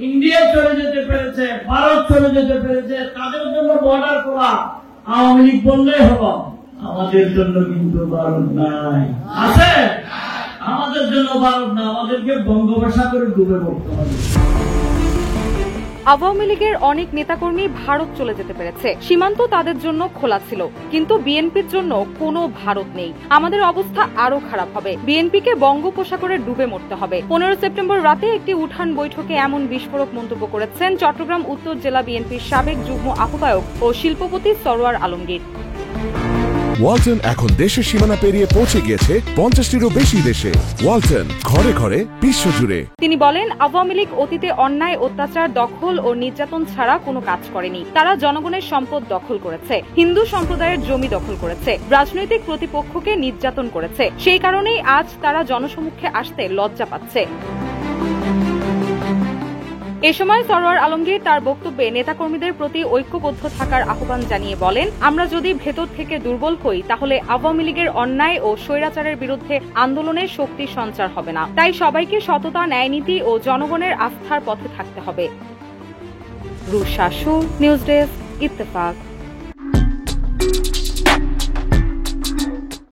India চলে যেতে পেরেছে, ভারত চলে যেতে পেরেছে, তাদের জন্য বর্ডার করা আওয়ামী লীগ বললেই হলো। আমাদের জন্য কিন্তু ভারত নাই, আছে? আমাদের জন্য ভারত না, আমাদেরকে বঙ্গোপসাগরে ডুবে পড়তে হবে। আওয়ামী লীগের অনেক নেতাকর্মী ভারত চলে যেতে পেরেছে, সীমান্ত তাদের জন্য খোলা ছিল, কিন্তু বিএনপির জন্য কোনো ভারত নেই। আমাদের অবস্থা আরো খারাপ হবে, বিএনপিকে বঙ্গোপসাগরে ডুবে মরতে হবে। 15 সেপ্টেম্বর রাতে একটি উঠান বৈঠকে এমন বিস্ফোরক মন্তব্য করেছেন চট্টগ্রাম উত্তর জেলা বিএনপির সাবেক যুগ্ম আহ্বায়ক ও শিল্পপতি সরওয়ার আলমগীর। ওয়ালটন এখন দেশের সীমানা পেরিয়ে পৌঁছে গিয়েছে 50টিরও বেশি দেশে। ওয়ালটন, ঘরে ঘরে, বিশ্বজুড়ে। তিনি বলেন, আওয়ামী লীগ অতীতে অন্যায়, অত্যাচার, দখল ও নির্যাতন ছাড়া কোনো কাজ করেনি। তারা জনগণের সম্পদ দখল করেছে, হিন্দু সম্প্রদায়ের জমি দখল করেছে, রাজনৈতিক প্রতিপক্ষকে নির্যাতন করেছে। সেই কারণেই আজ তারা জনসমক্ষে আসতে লজ্জা পাচ্ছে। এ সময় সরওয়ার আলমগীর তার বক্তব্যে নেতাকর্মীদের প্রতি ঐক্যবদ্ধ থাকার আহ্বান জানিয়ে বলেন, আমরা যদি ভেতর থেকে দুর্বল হই তাহলে আওয়ামী লীগের অন্যায় ও স্বৈরাচারের বিরুদ্ধে আন্দোলনের শক্তি সঞ্চার হবে না। তাই সবাইকে সততা, ন্যায়নীতি ও জনগণের আস্থার পথে থাকতে হবে। রুশাসু, নিউজ ডেস্ক, ইত্তেফাক।